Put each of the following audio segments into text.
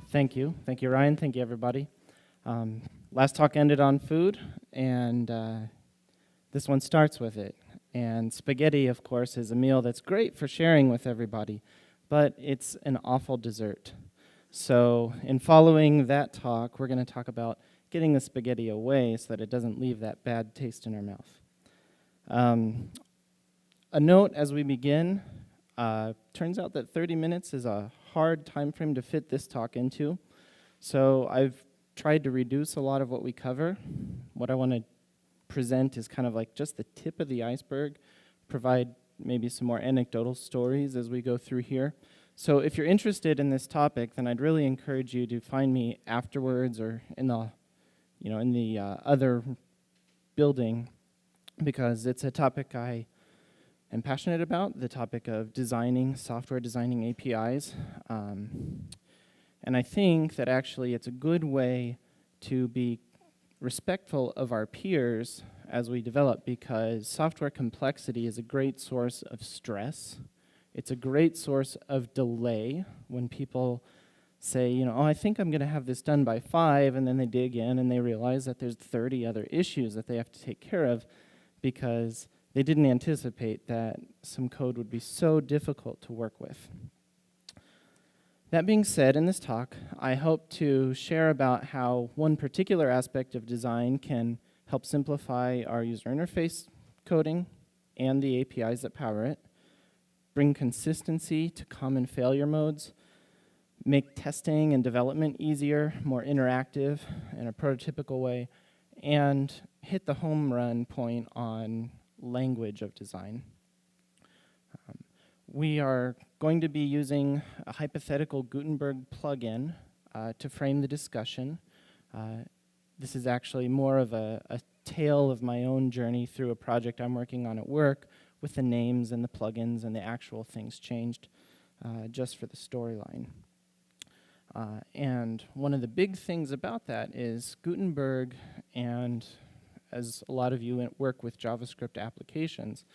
Thank you. Thank you, Ryan. Thank you, everybody. Last talk ended on food, and this one starts with it. And spaghetti, of course, is a meal that's great for sharing with everybody, but it's an awful dessert. So in following that talk, we're going to talk about getting the spaghetti away so that it doesn't leave that bad taste in our mouth. A note as we begin, turns out that 30 minutes is a hard time frame to fit this talk into. So I've tried to reduce a lot of what we cover. What I want to present is kind of like just the tip of the iceberg, provide maybe some more anecdotal stories as we go through here. So if you're interested in this topic, then I'd really encourage you to find me afterwards or in the other building, because it's a topic I am passionate about, the topic of software designing APIs. And I think that actually it's a good way to be respectful of our peers as we develop, because software complexity is a great source of stress. It's a great source of delay when people say, oh, I think I'm going to have this done by 5, and then they dig in and they realize that there's 30 other issues that they have to take care of because they didn't anticipate that some code would be so difficult to work with. That being said, in this talk, I hope to share about how one particular aspect of design can help simplify our user interface coding and the APIs that power it, bring consistency to common failure modes, make testing and development easier, more interactive in a prototypical way, and hit the home run point on language of design. We are going to be using a hypothetical Gutenberg plugin to frame the discussion. This is actually more of a tale of my own journey through a project I'm working on at work, with the names and the plugins and the actual things changed just for the storyline. And one of the big things about that is Gutenberg, and as a lot of you work with JavaScript applications,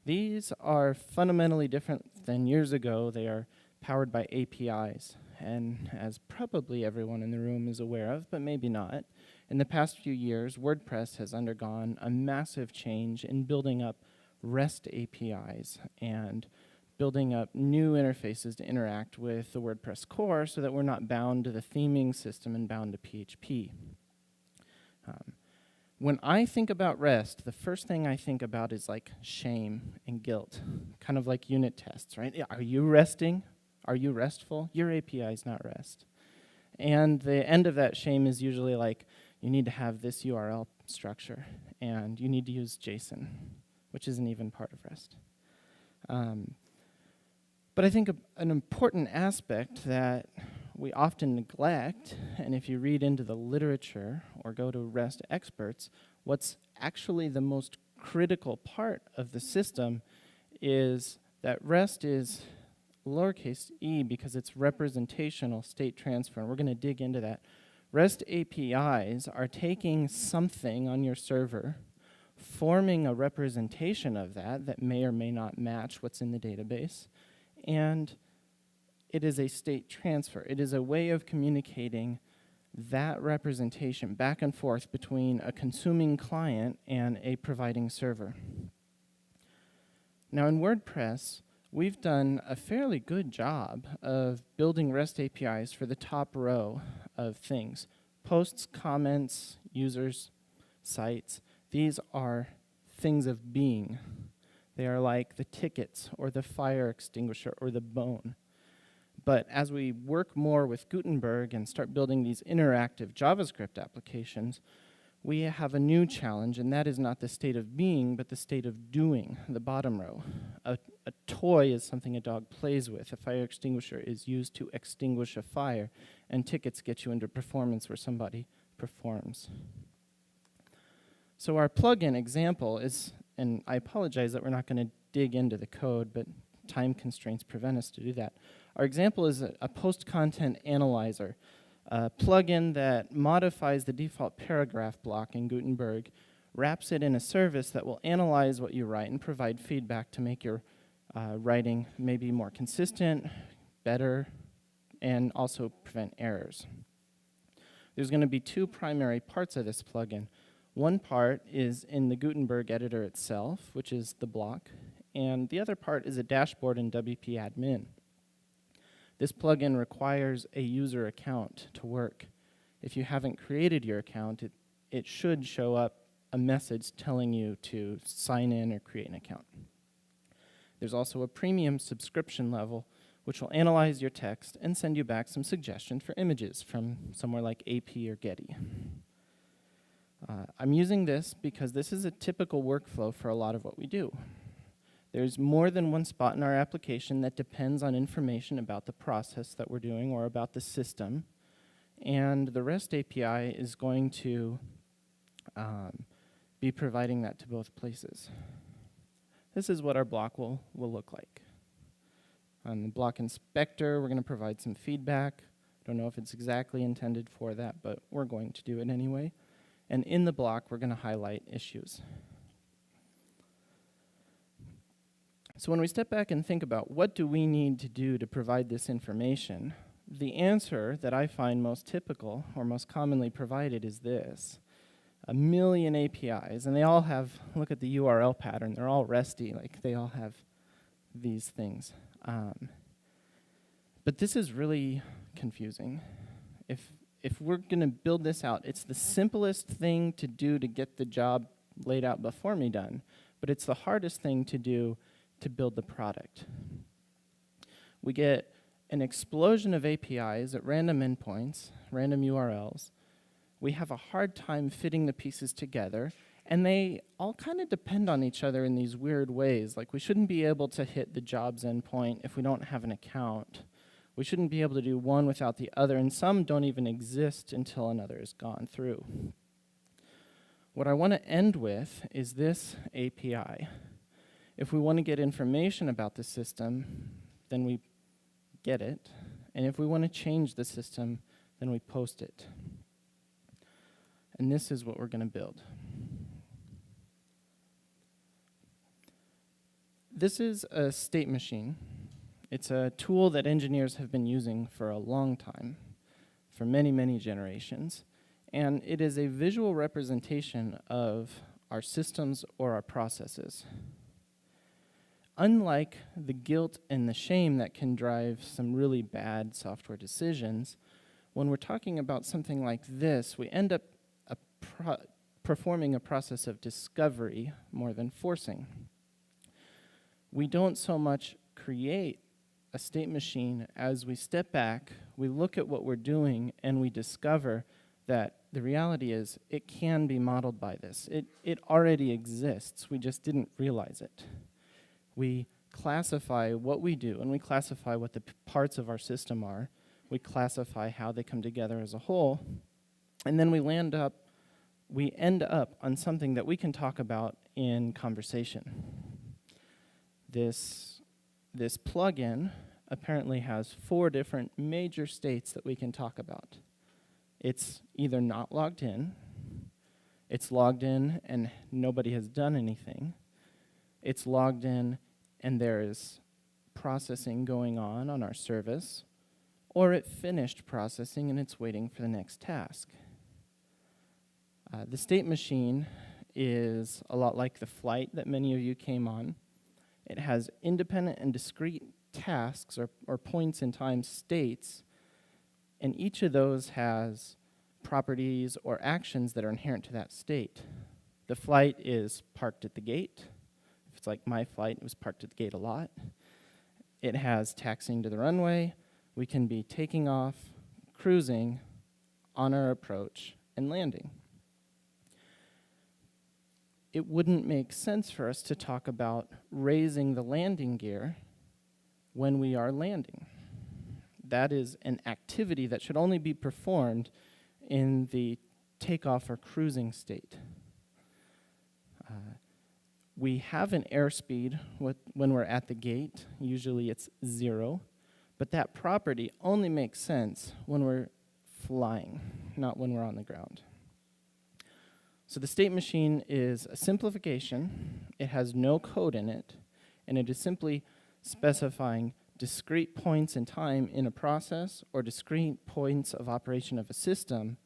these are fundamentally different than years ago. They are powered by APIs. And as probably everyone in the room is aware of, but maybe not, in the past few years, WordPress has undergone a massive change in building up REST APIs and building up new interfaces to interact with the WordPress core so that we're not bound to the theming system and bound to PHP. When I think about REST, the first thing I think about is like shame and guilt, kind of like unit tests, right? Are you resting? Are you restful? Your API is not REST. And the end of that shame is usually like, you need to have this URL structure, and you need to use JSON, which isn't even part of REST. But I think an important aspect that we often neglect, and if you read into the literature or go to REST experts, what's actually the most critical part of the system is that REST is lowercase e because it's representational state transfer, and we're going to dig into that. REST APIs are taking something on your server, forming a representation of that may or may not match what's in the database, and it is a state transfer. It is a way of communicating that representation back and forth between a consuming client and a providing server. Now in WordPress, we've done a fairly good job of building REST APIs for the top row of things. Posts, comments, users, sites. These are things of being. They are like the tickets or the fire extinguisher or the bone. But as we work more with Gutenberg and start building these interactive JavaScript applications, we have a new challenge, and that is not the state of being, but the state of doing, the bottom row. A toy is something a dog plays with. A fire extinguisher is used to extinguish a fire, and tickets get you into performance where somebody performs. So our plugin example is, and I apologize that we're not going to dig into the code, but time constraints prevent us to do that. Our example is a post content analyzer, a plugin that modifies the default paragraph block in Gutenberg, wraps it in a service that will analyze what you write and provide feedback to make your writing maybe more consistent, better, and also prevent errors. There's going to be two primary parts of this plugin. One part is in the Gutenberg editor itself, which is the block, and the other part is a dashboard in WP admin. This plugin requires a user account to work. If you haven't created your account, it should show up a message telling you to sign in or create an account. There's also a premium subscription level, which will analyze your text and send you back some suggestions for images from somewhere like AP or Getty. I'm using this because this is a typical workflow for a lot of what we do. There's more than one spot in our application that depends on information about the process that we're doing or about the system, and the REST API is going to be providing that to both places. This is what our block will look like. On the block inspector, we're going to provide some feedback. I don't know if it's exactly intended for that, but we're going to do it anyway. And in the block, we're going to highlight issues. So when we step back and think about what do we need to do to provide this information, the answer that I find most typical or most commonly provided is this. 1 million APIs, and they all have, look at the URL pattern, they're all RESTy, like they all have these things. But this is really confusing. If we're going to build this out, it's the simplest thing to do to get the job laid out before me done, but it's the hardest thing to do to build the product. We get an explosion of APIs at random endpoints, random URLs. We have a hard time fitting the pieces together, and they all kind of depend on each other in these weird ways. Like, we shouldn't be able to hit the jobs endpoint if we don't have an account. We shouldn't be able to do one without the other, and some don't even exist until another is gone through. What I want to end with is this API. If we want to get information about the system, then we get it. And if we want to change the system, then we post it. And this is what we're going to build. This is a state machine. It's a tool that engineers have been using for a long time, for many, many generations. And it is a visual representation of our systems or our processes. Unlike the guilt and the shame that can drive some really bad software decisions, when we're talking about something like this, we end up performing a process of discovery more than forcing. We don't so much create a state machine as we step back, we look at what we're doing, and we discover that the reality is it can be modeled by this. It already exists. We just didn't realize it. We classify what we do, and we classify what the parts of our system are. We classify how they come together as a whole, and then we end up on something that we can talk about in conversation. This plugin apparently has 4 different major states that we can talk about. It's either not logged in, it's logged in and nobody has done anything, it's logged in and there is processing going on our service, or it finished processing and it's waiting for the next task. The state machine is a lot like the flight that many of you came on. It has independent and discrete tasks or points in time states, and each of those has properties or actions that are inherent to that state. The flight is parked at the gate. If it's like my flight, it was parked at the gate a lot. It has taxiing to the runway. We can be taking off, cruising, on our approach, and landing. It wouldn't make sense for us to talk about raising the landing gear when we are landing. That is an activity that should only be performed in the takeoff or cruising state. We have an airspeed when we're at the gate. Usually it's 0. But that property only makes sense when we're flying, not when we're on the ground. So the state machine is a simplification. It has no code in it, and it is simply specifying discrete points in time in a process or discrete points of operation of a system,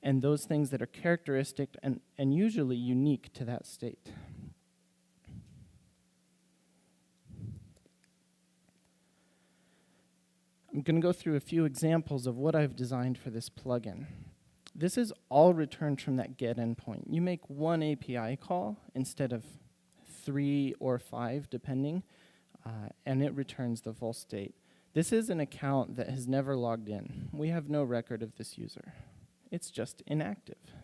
and those things that are characteristic and usually unique to that state. I'm going to go through a few examples of what I've designed for this plugin. This is all returned from that get endpoint. You make one API call instead of 3 or 5, depending, and it returns the full state. This is an account that has never logged in. We have no record of this user. It's just inactive.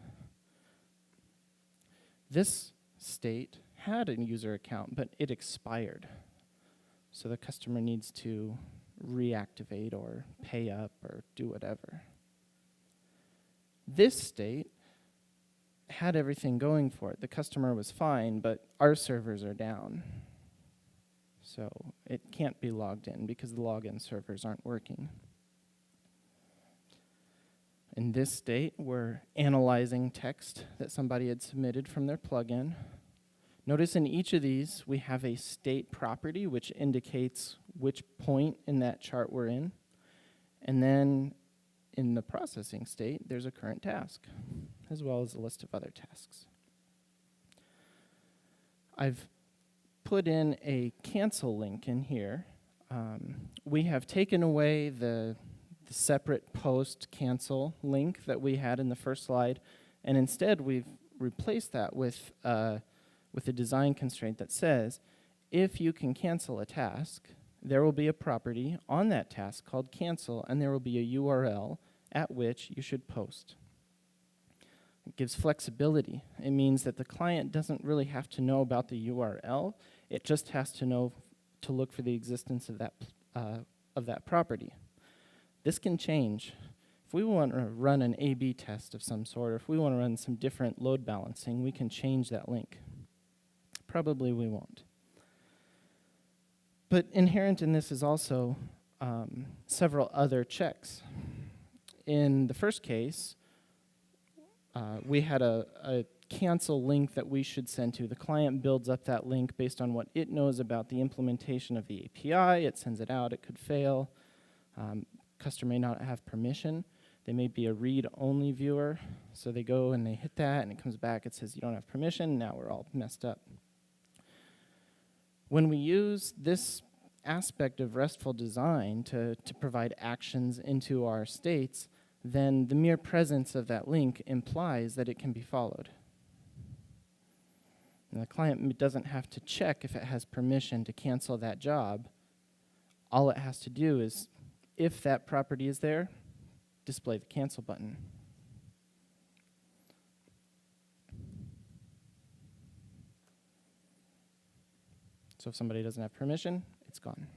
This state had a user account, but it expired. So the customer needs to reactivate or pay up or do whatever. This state had everything going for it. The customer was fine, but our servers are down. So it can't be logged in because the login servers aren't working. In this state, we're analyzing text that somebody had submitted from their plugin. Notice in each of these, we have a state property, which indicates which point in that chart we're in. And then in the processing state, there's a current task, as well as a list of other tasks. I've put in a cancel link in here. We have taken away the separate post cancel link that we had in the first slide, and instead we've replaced that with a design constraint that says, if you can cancel a task, there will be a property on that task called cancel, and there will be a URL at which you should post. It gives flexibility. It means that the client doesn't really have to know about the URL. It just has to know to look for the existence of that property. This can change. If we want to run an A/B test of some sort, or if we want to run some different load balancing, we can change that link. Probably we won't. But inherent in this is also several other checks. In the first case, we had a cancel link that we should send to. The client builds up that link based on what it knows about the implementation of the API. It sends it out. It could fail. Customer may not have permission. They may be a read-only viewer. So they go and they hit that, and it comes back. It says, you don't have permission. Now we're all messed up. When we use this aspect of RESTful design to provide actions into our states, then the mere presence of that link implies that it can be followed. And the client doesn't have to check if it has permission to cancel that job. All it has to do is, if that property is there, display the cancel button. So if somebody doesn't have permission, it's gone.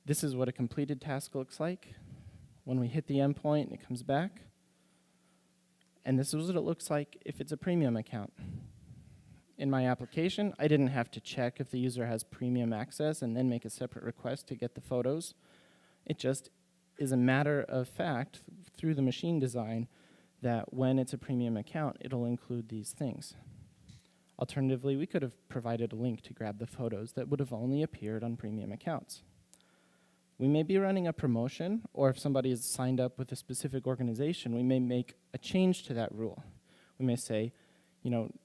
This is what a completed task looks like. When we hit the endpoint, it comes back. And this is what it looks like if it's a premium account. In my application, I didn't have to check if the user has premium access and then make a separate request to get the photos. It just is a matter of fact through the machine design that when it's a premium account, it'll include these things. Alternatively, we could have provided a link to grab the photos that would have only appeared on premium accounts. We may be running a promotion, or if somebody is signed up with a specific organization, we may make a change to that rule. We may say,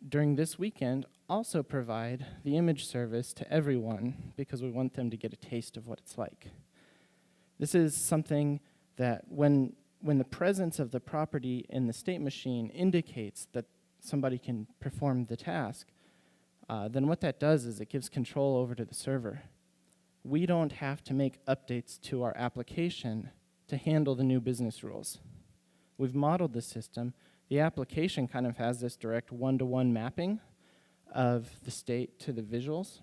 during this weekend, also provide the image service to everyone because we want them to get a taste of what it's like. This is something that when the presence of the property in the state machine indicates that somebody can perform the task, then what that does is it gives control over to the server. We don't have to make updates to our application to handle the new business rules. We've modeled the system. The application kind of has this direct one-to-one mapping of the state to the visuals.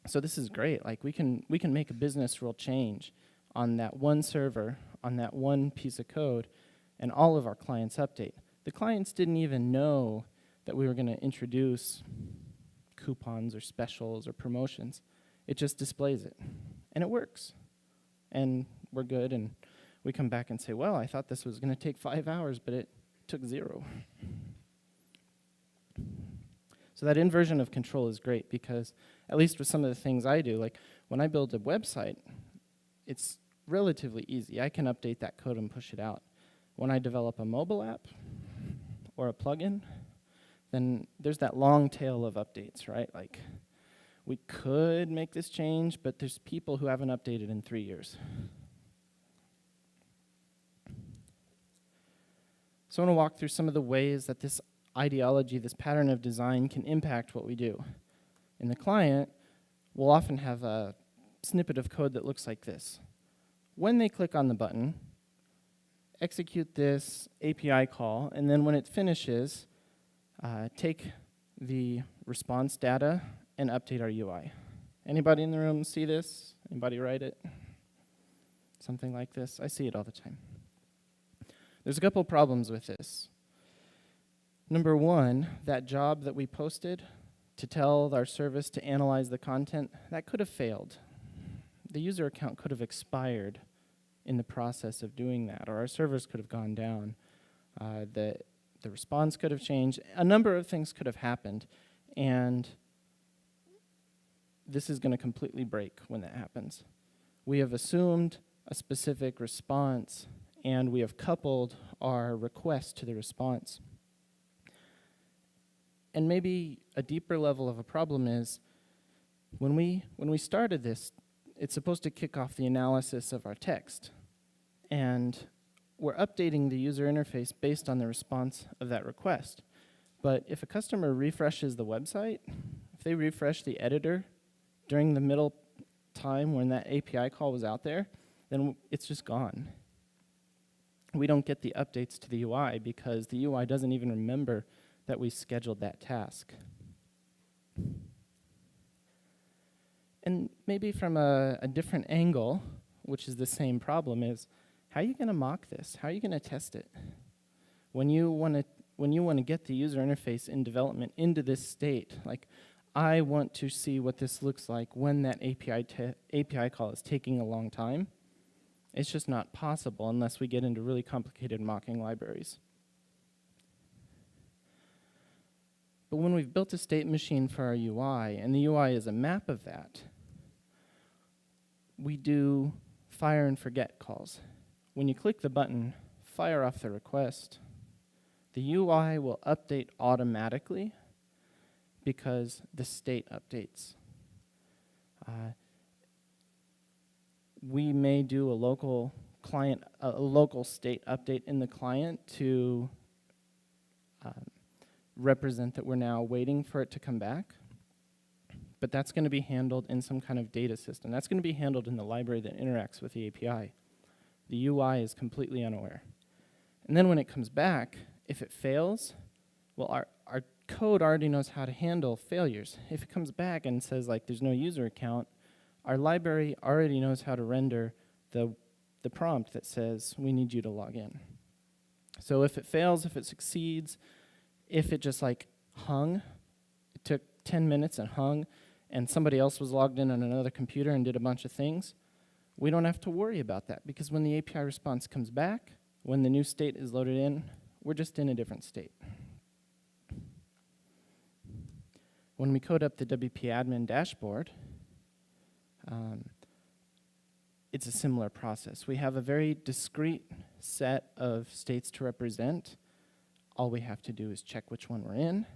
So this is great. Like we can make a business rule change on that one server, on that one piece of code, and all of our clients update. The clients didn't even know that we were going to introduce coupons or specials or promotions. It just displays it, and it works. And we're good, and we come back and say, well, I thought this was going to take 5 hours, but it took 0. So that inversion of control is great because at least with some of the things I do. Like when I build a website, it's relatively easy. I can update that code and push it out. When I develop a mobile app or a plugin, then there's that long tail of updates, right? Like, we could make this change, but there's people who haven't updated in 3 years. So I want to walk through some of the ways that this ideology, this pattern of design, can impact what we do. In the client, we'll often have a snippet of code that looks like this. When they click on the button, execute this API call, and then when it finishes, take the response data and update our UI. Anybody in the room see this? Anybody write it? Something like this? I see it all the time. There's a couple problems with this. Number one, that job that we posted to tell our service to analyze the content, that could have failed. The user account could have expired in the process of doing that, or our servers could have gone down. The response could have changed. A number of things could have happened, and this is going to completely break when that happens. We have assumed a specific response, and we have coupled our request to the response. And maybe a deeper level of a problem is when we started this, it's supposed to kick off the analysis of our text. And we're updating the user interface based on the response of that request. But if a customer refreshes the website, if they refresh the editor during the middle time when that API call was out there, then it's just gone. We don't get the updates to the UI because the UI doesn't even remember that we scheduled that task. And maybe from a different angle, which is the same problem, is how are you going to mock this? How are you going to test it? When you want to get the user interface in development into this state, like I want to see what this looks like when that API call is taking a long time. It's just not possible unless we get into really complicated mocking libraries. But when we've built a state machine for our UI, and the UI is a map of that, we do fire and forget calls. When you click the button, fire off the request, the UI will update automatically because the state updates. We may do a local state update in the client to represent that we're now waiting for it to come back. But that's going to be handled in some kind of data system. That's going to be handled in the library that interacts with the API. The UI is completely unaware. And then when it comes back, if it fails, well, our code already knows how to handle failures. If it comes back and says, like, there's no user account, our library already knows how to render the prompt that says, we need you to log in. So if it fails, if it succeeds, if it just like hung, it took 10 minutes and hung, and somebody else was logged in on another computer and did a bunch of things, we don't have to worry about that because when the API response comes back, when the new state is loaded in, we're just in a different state. When we code up the WP admin dashboard, it's a similar process. We have a very discrete set of states to represent. All we have to do is check which one we're in.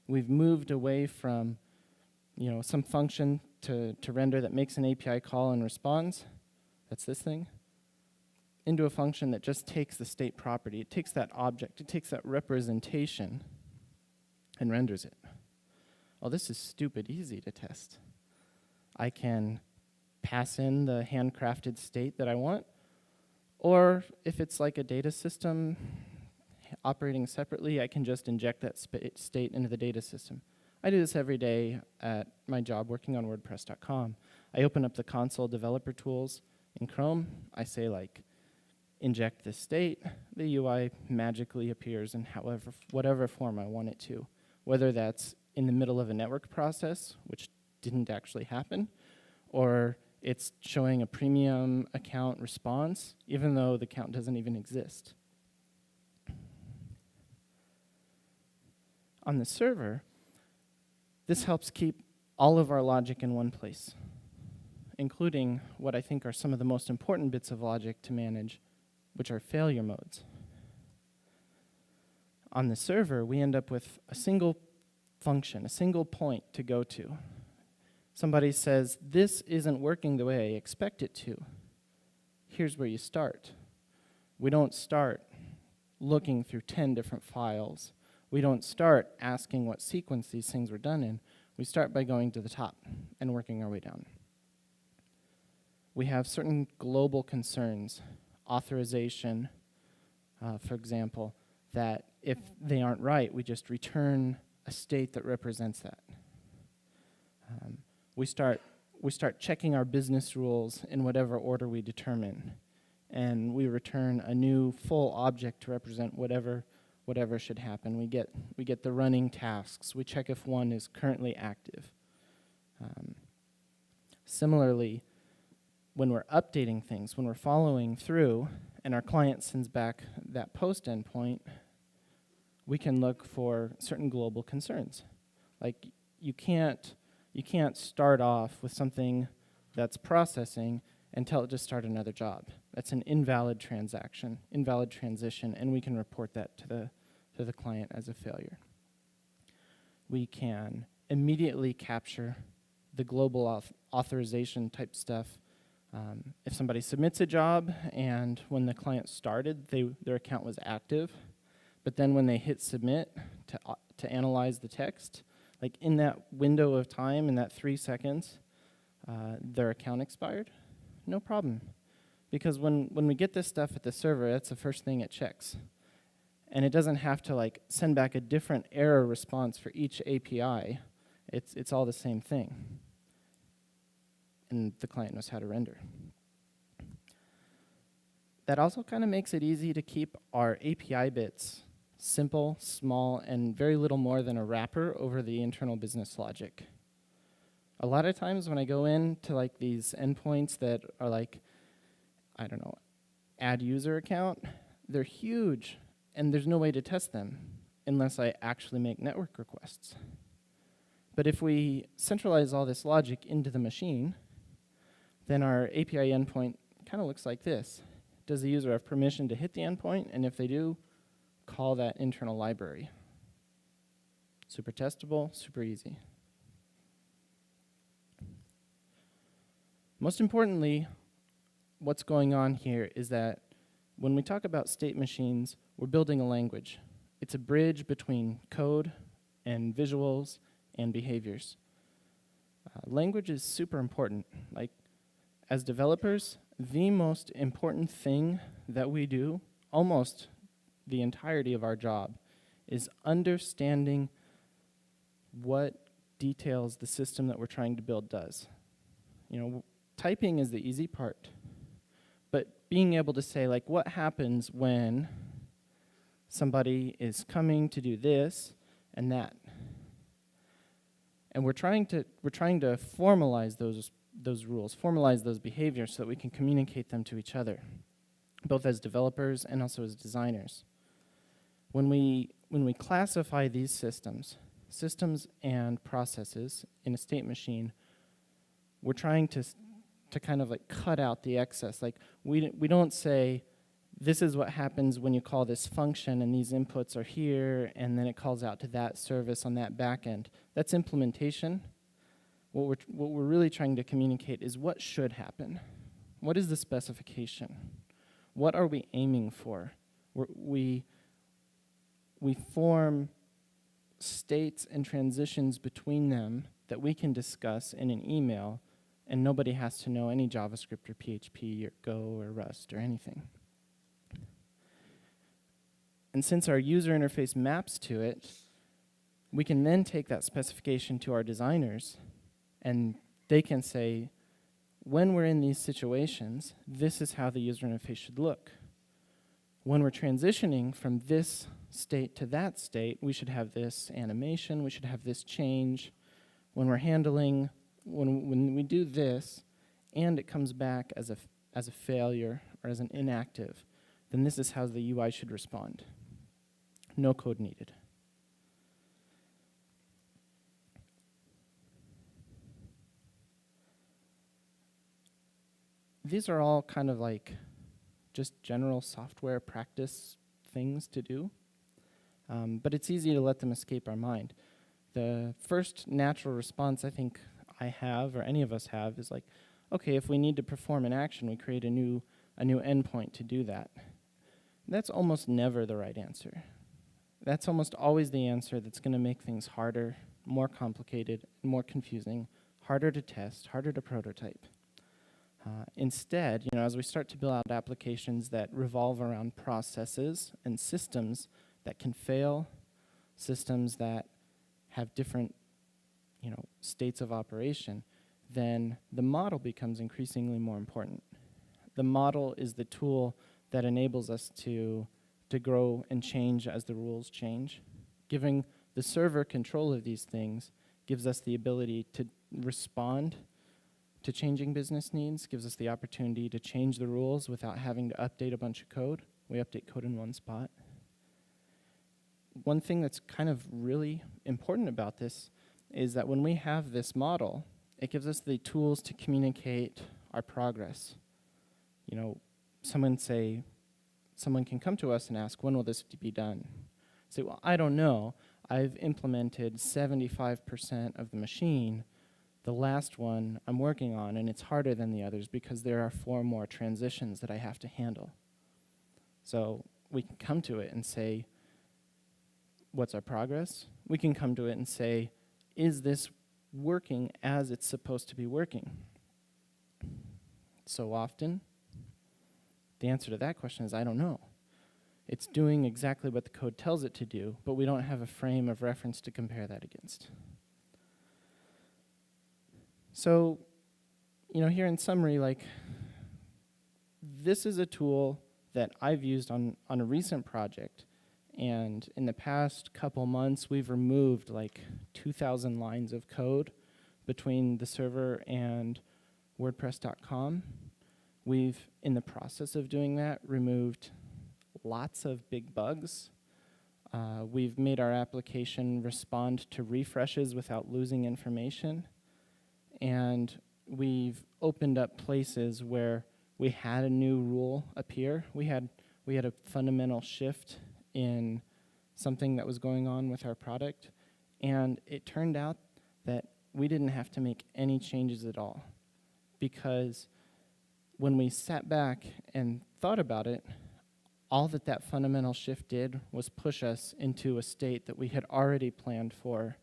We've moved away from some function to render that makes an API call and responds, that's this thing, into a function that just takes the state property. It takes that object, it takes that representation and renders it. Well, this is stupid easy to test. I can pass in the handcrafted state that I want, or if it's like a data system operating separately, I can just inject that state into the data system. I do this every day at my job working on WordPress.com. I open up the console developer tools in Chrome. I say, like, inject this state. The UI magically appears in whatever form I want it to, whether that's in the middle of a network process, which didn't actually happen, or it's showing a premium account response, even though the account doesn't even exist. On the server, this helps keep all of our logic in one place, including what I think are some of the most important bits of logic to manage, which are failure modes. On the server, we end up with a single function, a single point to go to. Somebody says, this isn't working the way I expect it to. Here's where you start. We don't start looking through 10 different files. We don't start asking what sequence these things were done in. We start by going to the top and working our way down. We have certain global concerns, authorization, for example, that if they aren't right, we just return a state that represents that. We start checking our business rules in whatever order we determine, and we return a new full object to represent whatever should happen. We get the running tasks. We check if one is currently active. Similarly, when we're updating things, when we're following through, and our client sends back that post endpoint, we can look for certain global concerns. Like you can't start off with something that's processing and tell it to start another job. That's an invalid transaction, invalid transition, and we can report that to the client as a failure. We can immediately capture the global authorization type stuff. If somebody submits a job and when the client started, their account was active, but then when they hit submit to analyze the text, like in that window of time, in that 3 seconds, their account expired, no problem. Because when we get this stuff at the server, that's the first thing it checks. And it doesn't have to like send back a different error response for each API. It's all the same thing. And the client knows how to render. That also kind of makes it easy to keep our API bits simple, small, and very little more than a wrapper over the internal business logic. A lot of times when I go into like these endpoints that are like, I don't know, add user account, they're huge, and there's no way to test them unless I actually make network requests. But if we centralize all this logic into the machine, then our API endpoint kind of looks like this. Does the user have permission to hit the endpoint? And if they do, call that internal library. Super testable, super easy. Most importantly, what's going on here is that when we talk about state machines, we're building a language. It's a bridge between code and visuals and behaviors. Language is super important. Like, as developers, the most important thing that we do, almost the entirety of our job, is understanding what details the system that we're trying to build does. You know, typing is the easy part, but being able to say, like, what happens when somebody is coming to do this and that. And we're trying to formalize those rules, formalize those behaviors so that we can communicate them to each other, both as developers and also as designers. When we classify these systems and processes in a state machine, we're trying to kind of like cut out the excess. Like we don't say, this is what happens when you call this function and these inputs are here and then it calls out to that service on that back end. That's implementation. What we're really trying to communicate is what should happen. What is the specification? What are we aiming for? We form states and transitions between them that we can discuss in an email, and nobody has to know any JavaScript or PHP or Go or Rust or anything. And since our user interface maps to it, we can then take that specification to our designers, and they can say, when we're in these situations, this is how the user interface should look. When we're transitioning from this state to that state, we should have this animation, we should have this change. When we're handling, when we do this, and it comes back as a failure or as an inactive, then this is how the UI should respond. No code needed. these are all kind of like just general software practice things to do, but it's easy to let them escape our mind. The first natural response I think I have, or any of us have, is like, okay, if we need to perform an action, we create a new endpoint to do that. That's almost never the right answer. That's almost always the answer that's going to make things harder, more complicated, more confusing, harder to test, harder to prototype. Instead, as we start to build out applications that revolve around processes and systems that can fail, systems that have different, states of operation, then the model becomes increasingly more important. The model is the tool that enables us to grow and change as the rules change. Giving the server control of these things gives us the ability to respond to changing business needs, gives us the opportunity to change the rules without having to update a bunch of code. We update code in one spot. One thing that's kind of really important about this is that when we have this model, it gives us the tools to communicate our progress. Someone can come to us and ask, when will this be done? Say, well, I don't know. I've implemented 75% of the machine. The last one I'm working on, and it's harder than the others because there are 4 more transitions that I have to handle. So we can come to it and say, what's our progress? We can come to it and say, is this working as it's supposed to be working? So often, the answer to that question is, I don't know. It's doing exactly what the code tells it to do, but we don't have a frame of reference to compare that against. So, here in summary, this is a tool that I've used on a recent project, and in the past couple months, we've removed 2,000 lines of code between the server and WordPress.com. We've, in the process of doing that, removed lots of big bugs. We've made our application respond to refreshes without losing information. And we've opened up places where we had a new rule appear. We had a fundamental shift in something that was going on with our product. And it turned out that we didn't have to make any changes at all, because when we sat back and thought about it, all that fundamental shift did was push us into a state that we had already planned for.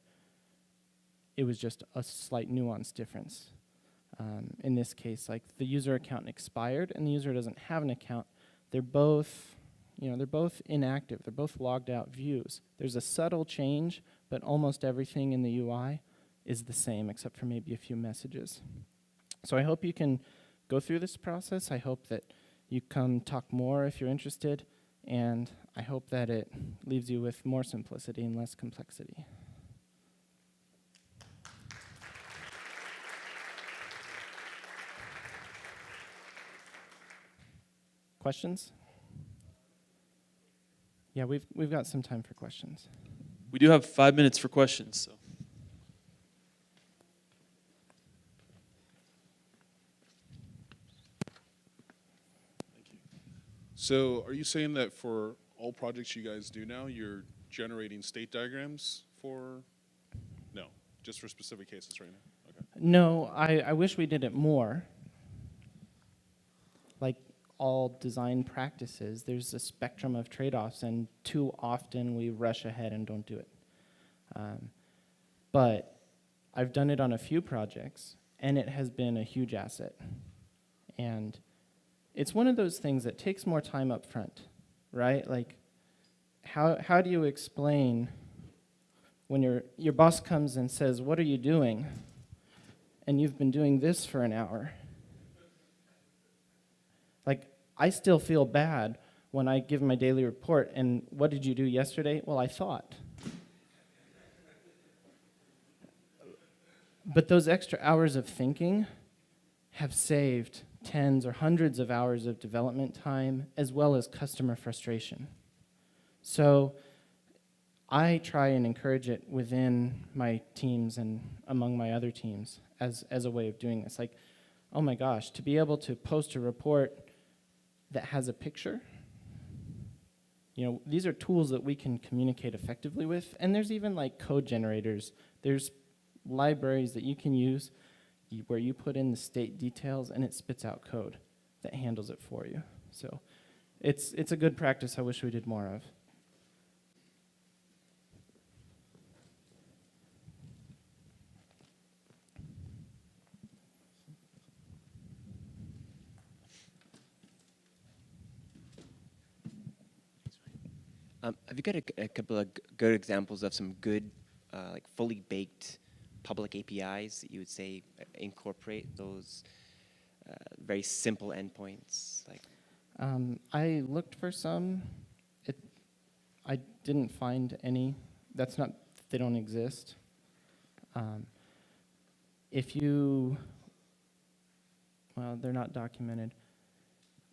It was just a slight nuance difference. In this case, the user account expired and the user doesn't have an account. They're both inactive. They're both logged out views. There's a subtle change, but almost everything in the UI is the same, except for maybe a few messages. So I hope you can go through this process. I hope that you come talk more if you're interested, and I hope that it leaves you with more simplicity and less complexity. Questions? Yeah, we've got some time for questions. We do have 5 minutes for questions. So. Thank you. So are you saying that for all projects you guys do now, you're generating state diagrams for? No, just for specific cases right now? Okay. No, I wish we did it more. Like all design practices, there's a spectrum of trade-offs, and too often we rush ahead and don't do it. But I've done it on a few projects, and it has been a huge asset. And it's one of those things that takes more time up front, right? Like, how do you explain when your boss comes and says, "What are you doing?" and you've been doing this for an hour? Like, I still feel bad when I give my daily report, and what did you do yesterday? Well, I thought. But those extra hours of thinking have saved tens or hundreds of hours of development time, as well as customer frustration. So I try and encourage it within my teams and among my other teams as a way of doing this. Like, oh my gosh, to be able to post a report that has a picture, these are tools that we can communicate effectively with, and there's even like code generators. There's libraries that you can use where you put in the state details and it spits out code that handles it for you. So it's a good practice I wish we did more of. Have you got a couple of good examples of some good, like fully baked public APIs that you would say incorporate those very simple endpoints? Like, I looked for some. I didn't find any. That's not that they don't exist. Well, they're not documented.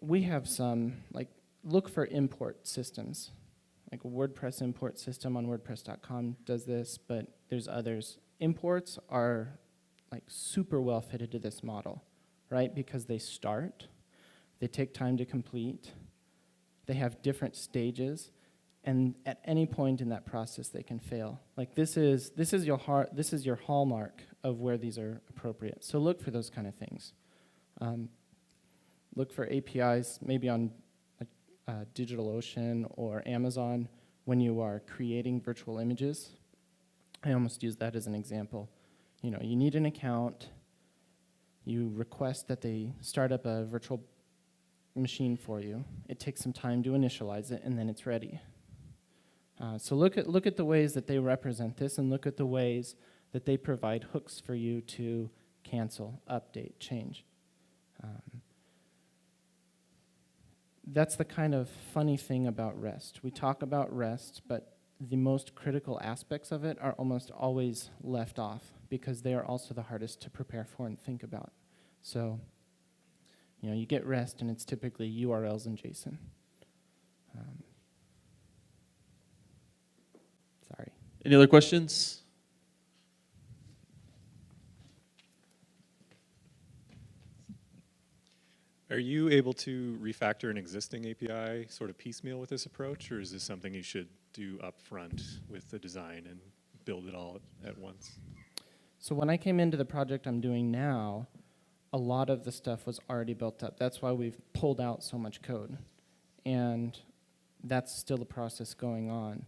We have some, like, look for import systems. Like a WordPress import system on WordPress.com does this, but there's others. Imports are like super well fitted to this model, right? Because they start, they take time to complete, they have different stages, and at any point in that process they can fail. Like this is your hallmark of where these are appropriate. So look for those kind of things. Look for APIs maybe on DigitalOcean or Amazon when you are creating virtual images. I almost use that as an example. You need an account, you request that they start up a virtual machine for you. It takes some time to initialize it, and then it's ready. So look at the ways that they represent this, and look at the ways that they provide hooks for you to cancel, update, change. That's the kind of funny thing about REST. We talk about REST, but the most critical aspects of it are almost always left off because they are also the hardest to prepare for and think about. So, you get REST and it's typically URLs and JSON. Sorry. Any other questions? Are you able to refactor an existing API sort of piecemeal with this approach, or is this something you should do up front with the design and build it all at once? So when I came into the project I'm doing now, a lot of the stuff was already built up. That's why we've pulled out so much code. And that's still a process going on.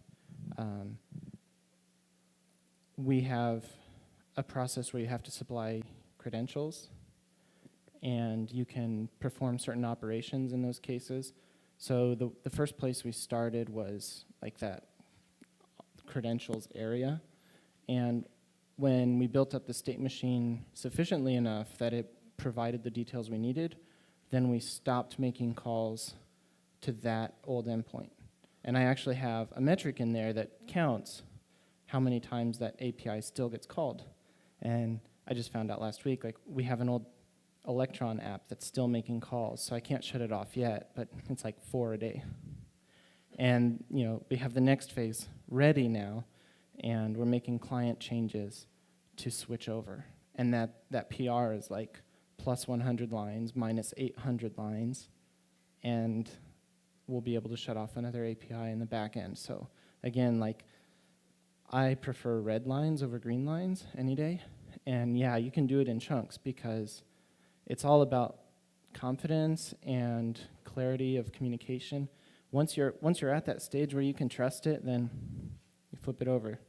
We have a process where you have to supply credentials, and you can perform certain operations in those cases. So the first place we started was like that credentials area. And when we built up the state machine sufficiently enough that it provided the details we needed, then we stopped making calls to that old endpoint. And I actually have a metric in there that counts how many times that API still gets called. And I just found out last week, like, we have an old Electron app that's still making calls, so I can't shut it off yet, but it's like 4 a day. And we have the next phase ready now, and we're making client changes to switch over. And that PR is like plus 100 lines, minus 800 lines, and we'll be able to shut off another API in the back end. So again, like, I prefer red lines over green lines any day. And yeah, you can do it in chunks because it's all about confidence and clarity of communication. Once you're at that stage where you can trust it, then you flip it over.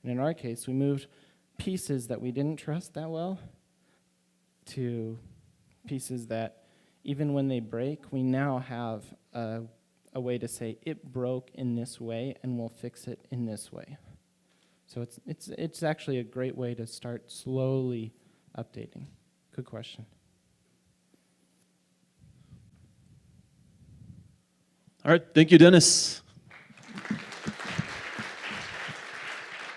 And in our case, we moved pieces that we didn't trust that well to pieces that even when they break, we now have a way to say it broke in this way and we'll fix it in this way. So it's actually a great way to start slowly updating. Good question. All right, thank you, Dennis.